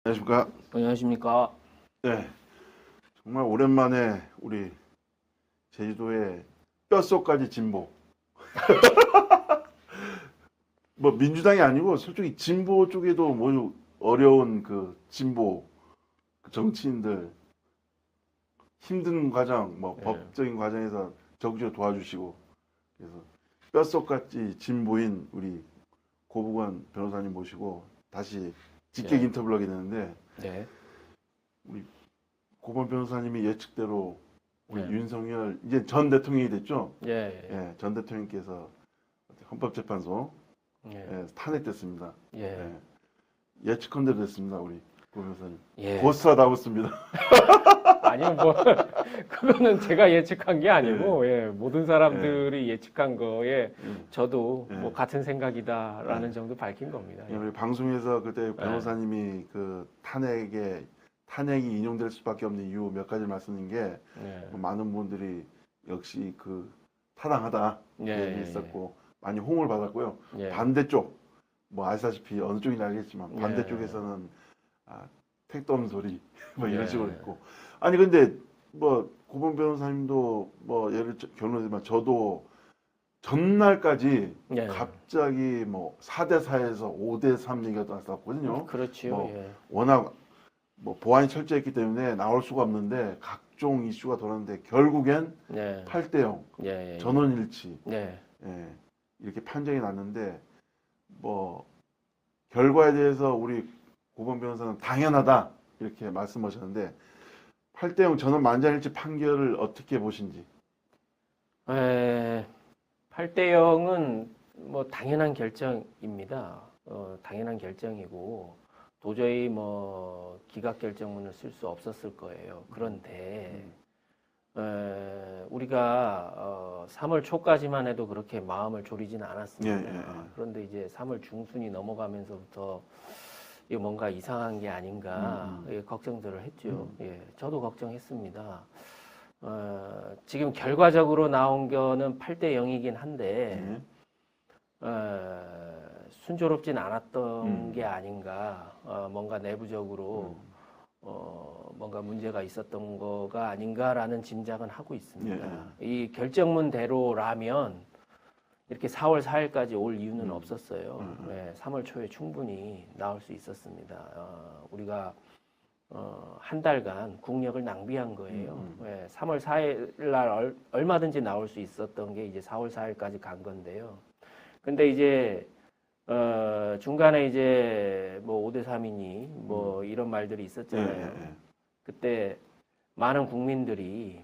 안녕하십니까? 안녕하십니까? 네, 정말 오랜만에 우리 제주도의 뼛속까지 진보. 뭐 민주당이 아니고 솔직히 진보 쪽에도 뭐 어려운 그 진보 그 정치인들 힘든 과정, 뭐 예, 법적인 과정에서 적극적으로 도와주시고 그래서 뼛속까지 진보인 우리 고부관 변호사님 모시고 다시 직격 예, 인터뷰를 하게 되는데 네, 우리 고부관 변호사님이 예측대로 우리 예, 윤석열 이제 전 대통령이 됐죠? 예, 예, 전 대통령께서 헌법재판소 예, 탄핵됐습니다. 예, 예, 예측컨대로 됐습니다. 우리 고 변호사님. 예. 고스트라다웠습니다. 아니요, 뭐, 그거는 제가 예측한 게 아니고, 모든 예, 사람들이 예측한 거에 예, 저도 예. 뭐 같은 생각이다라는 정도 밝힌 겁니다. 예, 우리 방송에서 그때 변호사님이 그 탄핵이 인용될 수밖에 없는 이유 몇 가지 말씀드린 게 예, 많은 분들이 역시 그 타당하다 예, 얘기했었고 많이 호응을 받았고요. 예, 반대쪽 뭐 아시다시피 어느 쪽인지 알겠지만 예. 반대쪽에서는 택도 없는 소리 뭐 이런 예. 식으로 했고 아니 근데 뭐 고범 변호사님도 뭐 예를 결론이지만 저도 전날까지 예. 갑자기 뭐 4대 4에서 5대 3 얘기가 나왔거든요. 그렇지요. 뭐 예, 워낙 뭐 보안이 철저했기 때문에 나올 수가 없는데 각종 이슈가 돌았는데 결국엔 예, 8대 0 예, 예, 전원일치 예, 예, 이렇게 판정이 났는데 뭐 결과에 대해서 우리 고범 변호사는 당연하다 이렇게 말씀하셨는데 8대 0 전원 만장일치 판결을 어떻게 보신지. 예. 8대 0은 뭐 당연한 결정입니다. 당연한 결정이고 도저히 뭐 기각 결정문을 쓸 수 없었을 거예요. 그런데 우리가 3월 초까지만 해도 그렇게 마음을 졸이지는 않았습니다. 예, 예, 예. 그런데 이제 3월 중순이 넘어가면서부터 이거 뭔가 이상한 게 아닌가 걱정들을 했죠. 예, 저도 걱정했습니다. 지금 결과적으로 나온 거는 8대 0이긴 한데 순조롭진 않았던 게 아닌가. 뭔가 내부적으로 뭔가 문제가 있었던 거가 아닌가라는 짐작은 하고 있습니다. 이 결정문대로라면 이렇게 4월 4일까지 올 이유는 없었어요. 3월 초에 충분히 나올 수 있었습니다. 우리가 한 달간 국력을 낭비한 거예요. 3월 4일 날 얼마든지 나올 수 있었던 게 이제 4월 4일까지 간 건데요. 근데 이제 중간에 이제 뭐 5대 3이니 뭐 이런 말들이 있었잖아요. 그때 많은 국민들이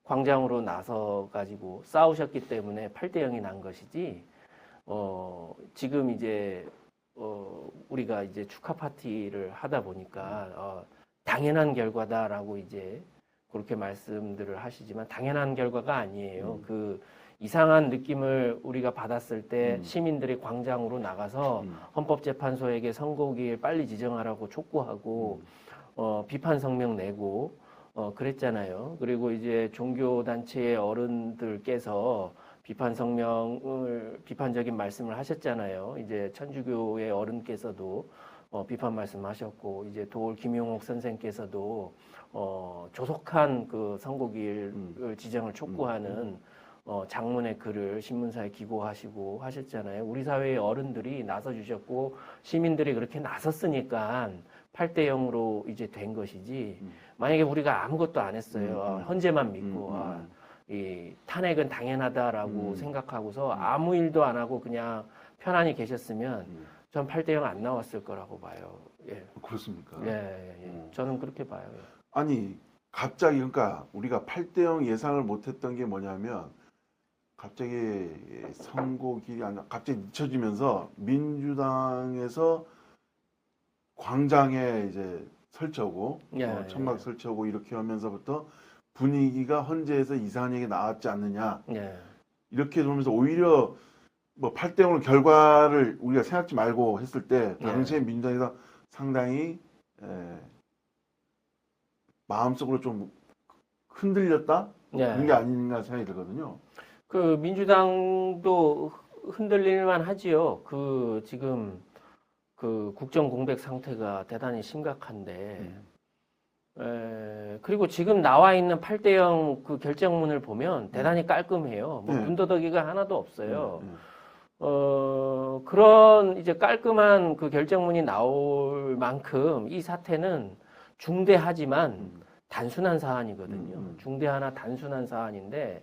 광장으로 나서 가지고 싸우셨기 때문에 8대 0이 난 것이지. 지금 이제 우리가 이제 축하 파티를 하다 보니까 당연한 결과다라고 이제 그렇게 말씀들을 하시지만 당연한 결과가 아니에요. 그 이상한 느낌을 우리가 받았을 때 시민들이 광장으로 나가서 헌법재판소에게 선고기일 빨리 지정하라고 촉구하고 비판 성명 내고 그랬잖아요. 그리고 이제 종교단체의 어른들께서 비판적인 말씀을 하셨잖아요. 이제 천주교의 어른께서도 비판 말씀하셨고, 이제 도올 김용옥 선생께서도 조속한 그 선고기일 지정을 촉구하는 장문의 글을 신문사에 기고하시고 하셨잖아요. 우리 사회의 어른들이 나서주셨고, 시민들이 그렇게 나섰으니까 8대 0으로 이제 된 것이지, 만약에 우리가 아무것도 안 했어요. 헌재만 믿고, 이 탄핵은 당연하다라고 생각하고서 아무 일도 안 하고 그냥 편안히 계셨으면 전 8대 0 안 나왔을 거라고 봐요. 예. 그렇습니까? 저는 그렇게 봐요. 예. 아니 갑자기 그러니까 우리가 8대 0 예상을 못했던 게 뭐냐면 갑자기 선거길이 아니라 갑자기 잊혀지면서 민주당에서 광장에 이제 설치하고 천막 설치하고 이렇게 하면서부터 분위기가 헌재에서 이상한 얘기 나왔지 않느냐 이렇게 들으면서 오히려 뭐 8대 0로 결과를 우리가 생각지 말고 했을 때 당시에 민주당에서 상당히 마음속으로 좀 흔들렸다 그런 게 아닌가 생각이 들거든요. 그 민주당도 흔들릴만 하지요. 그 지금 그 국정 공백 상태가 대단히 심각한데, 그리고 지금 나와 있는 8대0 그 결정문을 보면 대단히 깔끔해요. 뭐 군더더기가 하나도 없어요. 그런 이제 깔끔한 그 결정문이 나올 만큼 이 사태는 중대하지만 단순한 사안이거든요. 중대하나 단순한 사안인데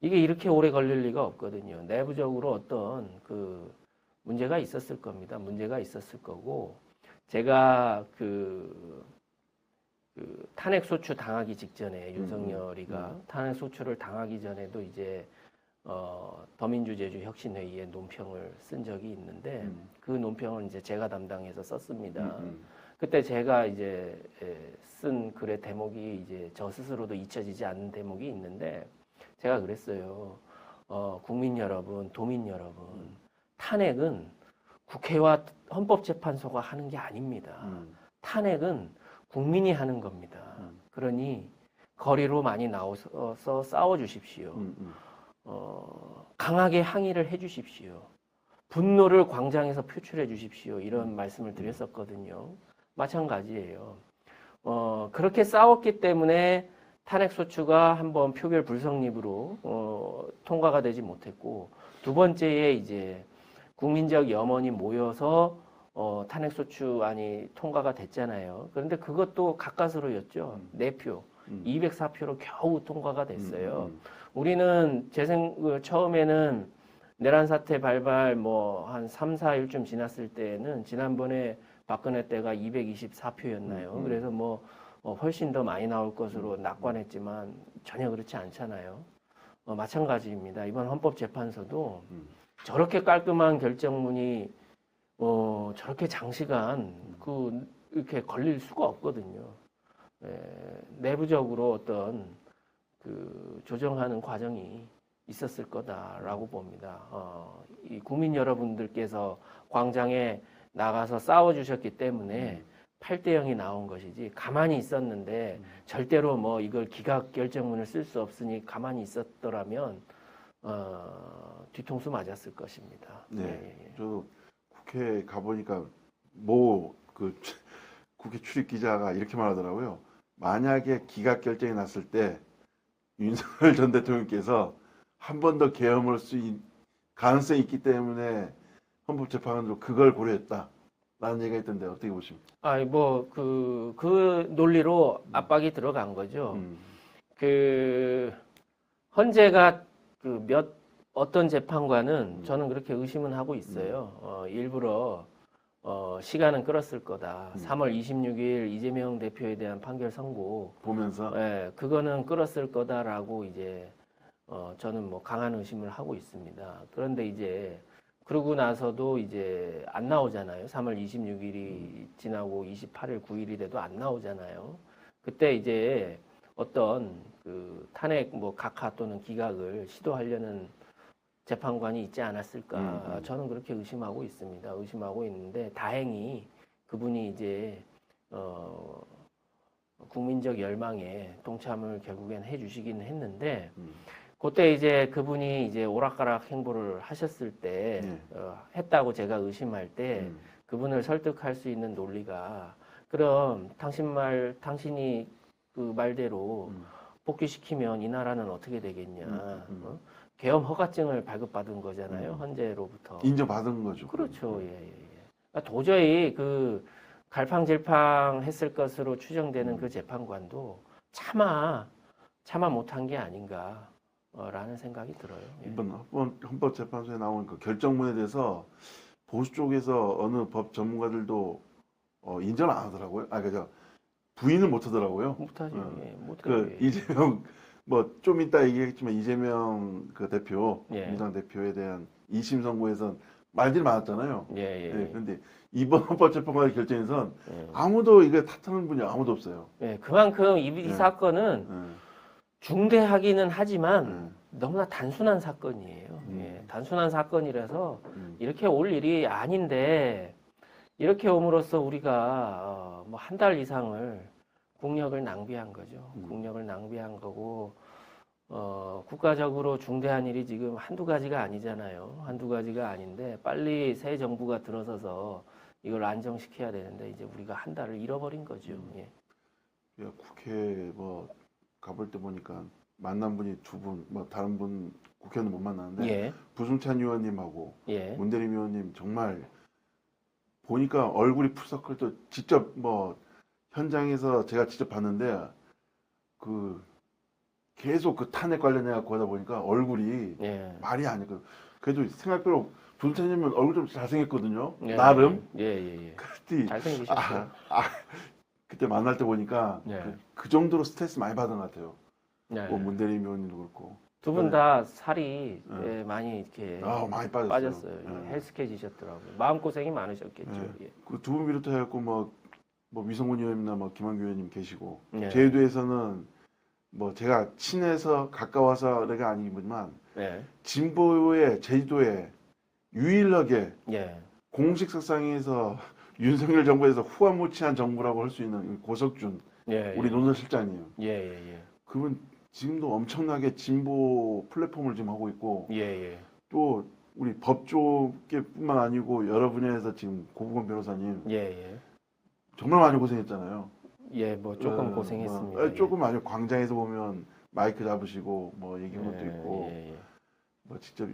이게 이렇게 오래 걸릴 리가 없거든요. 내부적으로 어떤 그 문제가 있었을 겁니다. 문제가 있었을 거고 제가 그 탄핵소추 당하기 직전에 윤석열이가 탄핵소추를 당하기 전에도 이제 더민주제주혁신회의에 논평을 쓴 적이 있는데 그 논평을 이제 제가 담당해서 썼습니다. 그때 제가 이제 쓴 글의 대목이 이제 저 스스로도 잊혀지지 않는 대목이 있는데 제가 그랬어요. 국민 여러분, 도민 여러분, 탄핵은 국회와 헌법재판소가 하는 게 아닙니다. 탄핵은 국민이 하는 겁니다. 그러니 거리로 많이 나와서 싸워주십시오. 강하게 항의를 해주십시오. 분노를 광장에서 표출해 주십시오. 이런 말씀을 드렸었거든요. 마찬가지예요. 그렇게 싸웠기 때문에 탄핵소추가 한번 표결 불성립으로 통과가 되지 못했고 두 번째에 이제 국민적 염원이 모여서 탄핵소추안이 통과가 됐잖아요. 그런데 그것도 가까스로였죠. 4표, 204표로 겨우 통과가 됐어요. 우리는 처음에는 내란 사태 발발 뭐 한 3, 4일쯤 지났을 때는 지난번에 박근혜 때가 224표였나요? 그래서 뭐 훨씬 더 많이 나올 것으로 낙관했지만 전혀 그렇지 않잖아요. 마찬가지입니다. 이번 헌법재판소도 저렇게 깔끔한 결정문이 저렇게 장시간 이렇게 걸릴 수가 없거든요. 내부적으로 어떤 그 조정하는 과정이 있었을 거다라고 봅니다. 이 국민 여러분들께서 광장에 나가서 싸워주셨기 때문에 8대0이 나온 것이지 가만히 있었는데 절대로 뭐 이걸 기각 결정문을 쓸 수 없으니 가만히 있었더라면 뒤통수 맞았을 것입니다. 네, 저 국회 가보니까 그 국회 출입 기자가 이렇게 말하더라고요. 만약에 기각 결정이 났을 때 윤석열 전 대통령께서 한 번 더 계엄을 가능성이 있기 때문에 헌법재판관으로 그걸 고려했다. 라는 얘기가 있던데 어떻게 보십니까? 그 논리로 압박이 들어간 거죠. 헌재가 어떤 재판관은 저는 그렇게 의심은 하고 있어요. 일부러 시간은 끌었을 거다. 3월 26일 이재명 대표에 대한 판결 선고 보면서 그거는 끌었을 거다라고 이제 저는 뭐 강한 의심을 하고 있습니다. 그런데 이제 그러고 나서도 이제 안 나오잖아요. 3월 26일이 지나고 28일, 9일이 돼도 안 나오잖아요. 그때 이제 어떤 그 탄핵 뭐 각하 또는 기각을 시도하려는 재판관이 있지 않았을까. 저는 그렇게 의심하고 있습니다. 의심하고 있는데 다행히 그분이 이제 국민적 열망에 동참을 결국엔 해주시긴 했는데 그때 이제 그분이 이제 오락가락 행보를 하셨을 때 했다고 제가 의심할 때 그분을 설득할 수 있는 논리가 그럼 당신이 그 말대로 복귀시키면 이 나라는 어떻게 되겠냐. 계엄 허가증을 발급받은 거잖아요. 헌재로부터. 인정받은 거죠. 그렇죠. 예. 그러니까 도저히 그 갈팡질팡 했을 것으로 추정되는 그 재판관도 차마 못한 게 아닌가. 라는 생각이 들어요. 이번 헌법재판소에 나온 그 결정문에 대해서 보수 쪽에서 어느 법 전문가들도 인정을 안 하더라고요. 그죠? 부인을 못 하더라고요. 못하죠. 이재명 뭐 좀 이따 얘기했지만 이재명 그 대표, 민주당 대표에 대한 2심 선고에선 말들이 많았잖아요. 그런데 이번 헌법재판관의 결정에선 아무도 이거 탓하는 분이 아무도 없어요. 그만큼 이 사건은 중대하기는 하지만 너무나 단순한 사건이에요. 단순한 사건이라서 이렇게 올 일이 아닌데 이렇게 옴으로써 우리가 뭐 한 달 이상을 국력을 낭비한 거죠. 국력을 낭비한 거고 국가적으로 중대한 일이 지금 한두 가지가 아니잖아요. 한두 가지가 아닌데 빨리 새 정부가 들어서서 이걸 안정시켜야 되는데 이제 우리가 한 달을 잃어버린 거죠. 예. 국회 뭐 가볼 때 보니까 만난 분이 두 분, 뭐 다른 분 국회의원 못 만나는데 예. 부승찬 의원님하고 예. 문대림 의원님 정말 보니까 얼굴이 푸석할 직접 뭐 현장에서 제가 직접 봤는데 그 계속 그 탄핵 관련해 갖고 하다 보니까 얼굴이 예. 말이 아니고 그래도 생각대로 부승찬님은 얼굴 좀 잘생겼거든요. 예. 나름. 예. 그때 잘생기셨어요. 그때 만날 때 보니까 예. 그 정도로 스트레스 많이 받은 것 같아요. 예. 뭐 문대림 의원님도 그렇고. 두 분 다 살이 예. 많이 이렇게 많이 빠졌어요. 예. 헬스케지셨더라고요. 마음고생이 많으셨겠죠. 예. 예. 그 두 분 비롯해 갖고 뭐 위성훈 의원이나 뭐 김한규 의원님 계시고 예. 제주도에서는 뭐 제가 친해서 가까워서가 아니지만 예. 진보의 제주도에 유일하게 예. 공식 석상에서 윤석열 정부에서 후한무치한 정부라고 할 수 있는 고석준 예. 우리 논설실장이에요. 예. 그분 지금도 엄청나게 진보 플랫폼을 지금 하고 있고 예. 또 우리 법조계뿐만 아니고 여러 분야에서 지금 고부건 변호사님 예. 정말 많이 고생했잖아요. 예, 뭐 조금 고생했습니다. 뭐, 조금 아니고 광장에서 보면 마이크 잡으시고 뭐 얘기한 것도 있고 예. 뭐 직접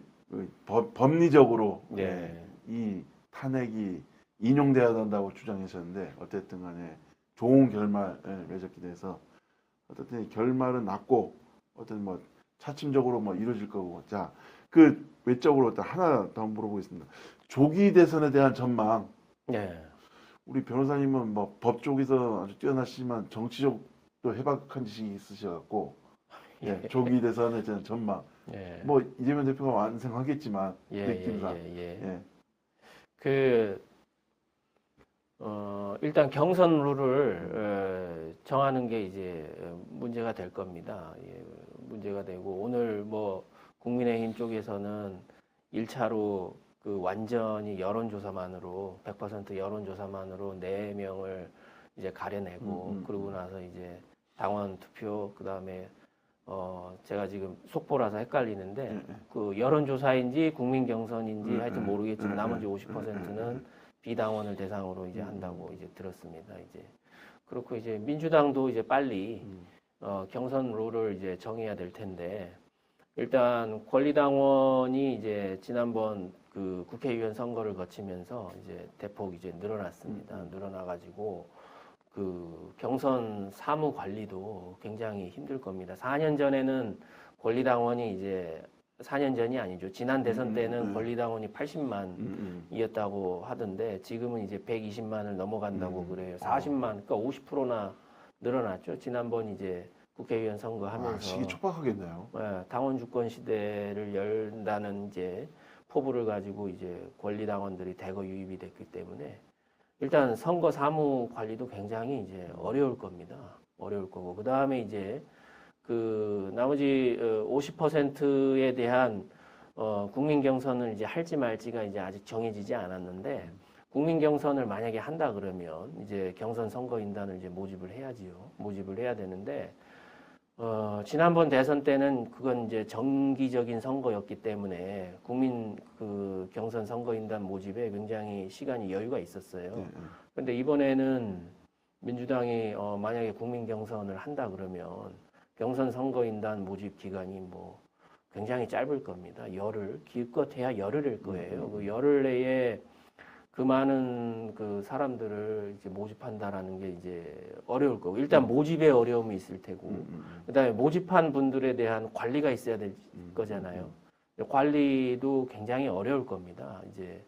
법리적으로 예. 이 탄핵이 인용돼야 한다고 주장하셨는데 어쨌든 간에 좋은 결말을 맺었기 돼서 어쨌든 결말은 났고 어떤 뭐 차츰적으로 뭐 이루어질 거고 자 그 외적으로 하나 더 물어보겠습니다. 조기 대선에 대한 전망. 예. 우리 변호사님은 뭐 법 쪽에서 아주 뛰어나시지만 정치적도 해박한 지식이 있으셔갖고 조기 대선에 대한 전망. 예. 뭐 이재명 대표가 완성하겠지만 느낌상. 예. 일단 경선 룰을 정하는 게 이제 문제가 될 겁니다. 예, 문제가 되고 오늘 뭐 국민의힘 쪽에서는 1차로 그 완전히 여론조사만으로 100% 여론조사만으로 4명을 이제 가려내고 그러고 나서 이제 당원 투표 그다음에 제가 지금 속보라서 헷갈리는데 그 여론조사인지 국민경선인지 하여튼 모르겠지만 나머지 50%는 비당원을 대상으로 이제 한다고 이제 들었습니다. 이제 그렇고 이제 민주당도 이제 빨리 경선 룰을 이제 정해야 될 텐데 일단 권리당원이 이제 지난번 그 국회의원 선거를 거치면서 이제 대폭 이제 늘어났습니다. 늘어나가지고 그 경선 사무 관리도 굉장히 힘들 겁니다. 4년 전에는 권리당원이 이제 4년 전이 아니죠. 지난 대선 때는 권리당원이 80만이었다고 하던데 지금은 이제 120만을 넘어간다고 그래요. 40만, 그러니까 50%나 늘어났죠. 지난번 이제 국회의원 선거하면서 시기 촉박하겠네요. 당원 주권 시대를 열다는 이제 포부를 가지고 이제 권리당원들이 대거 유입이 됐기 때문에 일단 선거 사무 관리도 굉장히 이제 어려울 겁니다. 어려울 거고 그 다음에 이제 그 나머지 50%에 대한 국민 경선을 이제 할지 말지가 이제 아직 정해지지 않았는데 국민 경선을 만약에 한다 그러면 이제 경선 선거인단을 이제 모집을 해야지요. 모집을 해야 되는데 지난번 대선 때는 그건 이제 정기적인 선거였기 때문에 국민 그 경선 선거인단 모집에 굉장히 시간이 여유가 있었어요. 그런데 이번에는 민주당이 만약에 국민 경선을 한다 그러면 경선 선거인단 모집 기간이 뭐 굉장히 짧을 겁니다. 기껏해야 열흘일 거예요. 그 열흘 내에 그 많은 그 사람들을 이제 모집한다라는 게 이제 어려울 거고 일단 모집에 어려움이 있을 테고 그다음에 모집한 분들에 대한 관리가 있어야 될 거잖아요. 관리도 굉장히 어려울 겁니다. 이제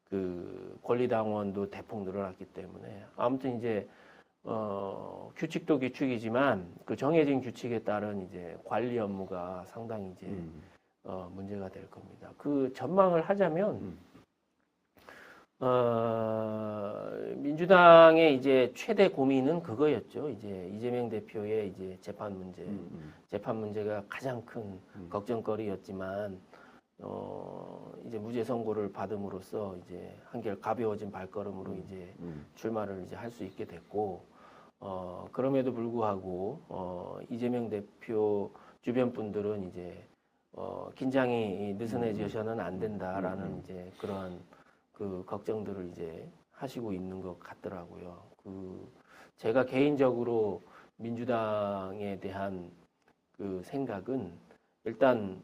그 권리당원도 대폭 늘어났기 때문에 아무튼 이제 규칙도 규칙이지만 그 정해진 규칙에 따른 이제 관리 업무가 상당히 이제 문제가 될 겁니다. 그 전망을 하자면 민주당의 이제 최대 고민은 그거였죠. 이제 이재명 대표의 이제 재판 문제, 재판 문제가 가장 큰 걱정거리였지만 이제 무죄 선고를 받음으로써 이제 한결 가벼워진 발걸음으로 이제 출마를 이제 할 수 있게 됐고 그럼에도 불구하고 이재명 대표 주변 분들은 이제 긴장이 느슨해져서는 안 된다라는 이제 그런 그 걱정들을 이제 하시고 있는 것 같더라고요. 제가 개인적으로 민주당에 대한 그 생각은 일단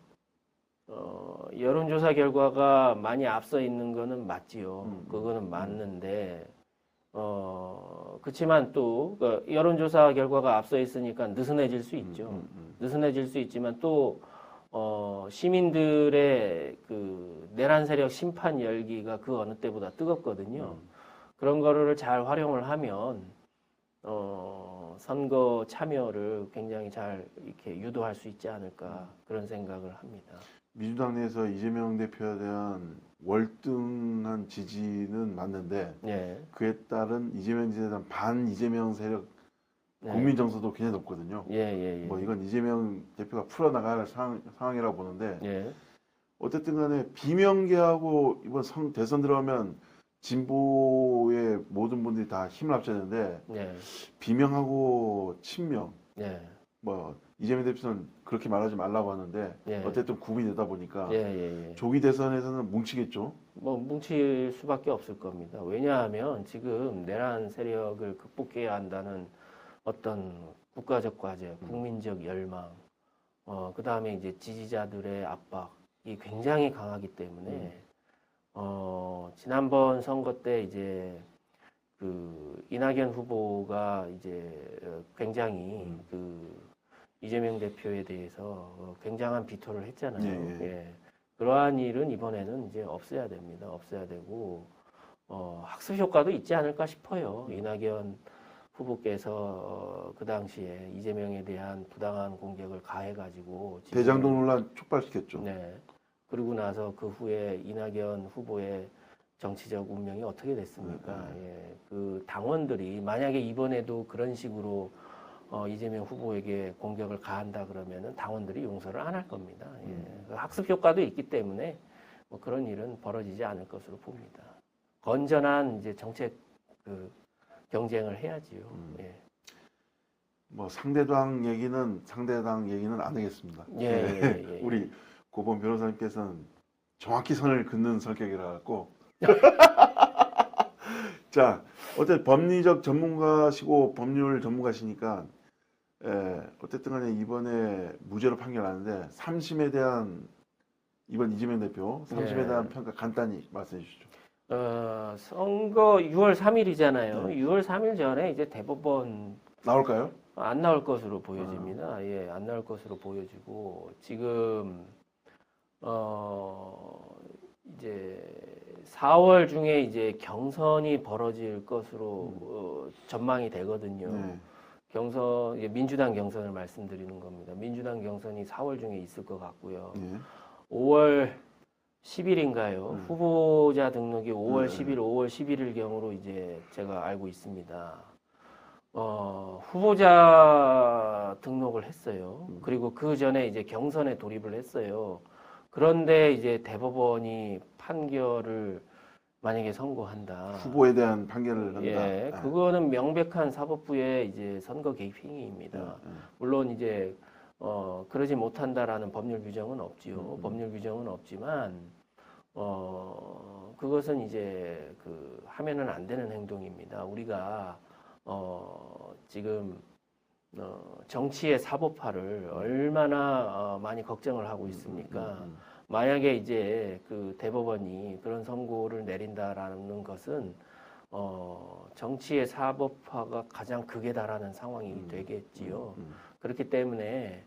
여론조사 결과가 많이 앞서 있는 거는 맞지요. 그거는 맞는데 그렇지만 또 여론조사 결과가 앞서 있으니까 느슨해질 수 있죠. 느슨해질 수 있지만 또 시민들의 그 내란 세력 심판 열기가 그 어느 때보다 뜨겁거든요. 그런 거를 잘 활용을 하면 선거 참여를 굉장히 잘 이렇게 유도할 수 있지 않을까 그런 생각을 합니다. 민주당 내에서 이재명 대표에 대한 월등한 지지는 맞는데 네. 그에 따른 이재명 지지에 대한 반 이재명 세력 네. 국민 정서도 굉장히 높거든요. 예. 뭐 이건 이재명 대표가 풀어나갈 상황이라고 보는데 예. 어쨌든 간에 비명계하고 이번 대선 들어가면 진보의 모든 분들이 다 힘을 합쳤는데 네. 비명하고 친명 네. 뭐 이재명 대표는 그렇게 말하지 말라고 하는데 예. 어쨌든 구분이 되다 보니까 예. 조기 대선에서는 뭉치겠죠. 뭐 뭉칠 수밖에 없을 겁니다. 왜냐하면 지금 내란 세력을 극복해야 한다는 어떤 국가적 과제, 국민적 열망, 그 다음에 이제 지지자들의 압박이 굉장히 강하기 때문에 지난번 선거 때 이제 그 이낙연 후보가 이제 굉장히 그 이재명 대표에 대해서 굉장한 비토를 했잖아요. 예. 그러한 일은 이번에는 이제 없어야 됩니다. 없어야 되고 학습 효과도 있지 않을까 싶어요. 이낙연 후보께서 그 당시에 이재명에 대한 부당한 공격을 가해가지고 대장동 논란 촉발시켰죠. 네. 그러고 나서 그 후에 이낙연 후보의 정치적 운명이 어떻게 됐습니까? 예. 그 당원들이 만약에 이번에도 그런 식으로 이재명 후보에게 공격을 가한다 그러면은 당원들이 용서를 안 할 겁니다. 예. 그 학습 효과도 있기 때문에 뭐 그런 일은 벌어지지 않을 것으로 봅니다. 건전한 이제 정책 그 경쟁을 해야지요. 예. 뭐 상대당 얘기는 안 하겠습니다. 예. 우리 고범 변호사님께서는 정확히 선을 긋는 성격이라 갖고 자, 어쨌든 법리적 전문가시고 법률 전문가시니까 어쨌든 간에 이번에 무죄로 판결하는데 3심에 대한 이번 이재명 대표 3심에 대한 평가 간단히 말씀해 주시죠. 선거 6월 3일이잖아요. 6월 3일 전에 이제 대법원 나올까요? 안 나올 것으로 보여집니다. 예, 안 나올 것으로 보여지고 지금 이제 4월 중에 이제 경선이 벌어질 것으로 전망이 되거든요. 경선, 민주당 경선을 말씀드리는 겁니다. 민주당 경선이 4월 중에 있을 것 같고요. 5월 10일인가요? 후보자 등록이 5월 10일, 5월 11일 경으로 이제 제가 알고 있습니다. 후보자 등록을 했어요. 그리고 그 전에 이제 경선에 돌입을 했어요. 그런데 이제 대법원이 판결을 만약에 선고한다. 후보에 대한 판결을 한다. 예, 그거는 명백한 사법부의 이제 선거 개입 행위입니다. 물론 이제 그러지 못한다라는 법률 규정은 없지요. 법률 규정은 없지만 그것은 이제 그 하면은 안 되는 행동입니다. 우리가 지금 정치의 사법화를 얼마나 많이 걱정을 하고 있습니까? 만약에 이제 그 대법원이 그런 선고를 내린다라는 것은 정치의 사법화가 가장 극에 달하는 상황이 되겠지요. 그렇기 때문에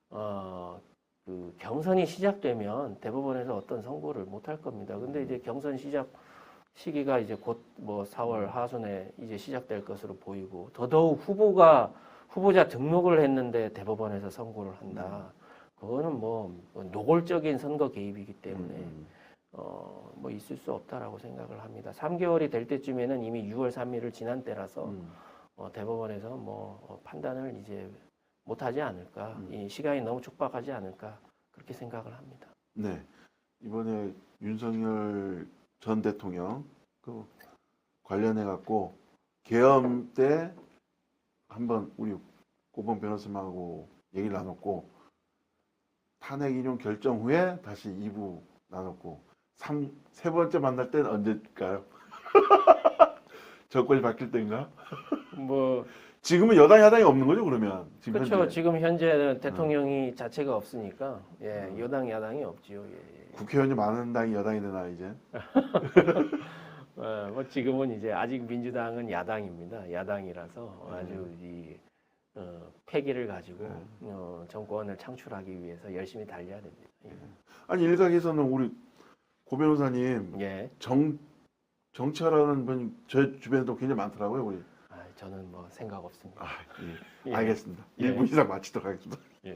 그 경선이 시작되면 대법원에서 어떤 선고를 못 할 겁니다. 근데 이제 경선 시작 시기가 이제 곧 뭐 4월 하순에 이제 시작될 것으로 보이고 더더욱 후보자 등록을 했는데 대법원에서 선고를 한다. 그거는 뭐 노골적인 선거 개입이기 때문에 뭐 있을 수 없다라고 생각을 합니다. 3개월이 될 때쯤에는 이미 6월 3일을 지난 때라서 대법원에서 뭐 판단을 이제 못하지 않을까. 이 시간이 너무 촉박하지 않을까 그렇게 생각을 합니다. 네, 이번에 윤석열 전 대통령 그 관련해 갖고 계엄 때 한번 우리 고범 변호사님하고 얘기를 나눴고 탄핵 인용 결정 후에 다시 2부 나눴고 세 번째 만날 때는 언제일까요? 정권이 바뀔 때인가? 뭐 지금은 여당 야당이 없는 거죠 그러면? 지금 그렇죠. 현재. 지금 현재는 대통령이 자체가 없으니까 여당 야당이 없지요. 예. 국회의원이 많은 당이 여당이 되나 이제? 뭐 지금은 이제 아직 민주당은 야당입니다. 야당이라서 아주 이 패기를 가지고 정권을 창출하기 위해서 열심히 달려야 됩니다. 예. 아니 일각에서는 우리 고 변호사님 예. 정치하라는 분이 제 주변에도 굉장히 많더라고요 우리. 저는 뭐 생각 없습니다. 예. 예. 알겠습니다. 예. 1분 이상 마치도록 하겠습니다. 예.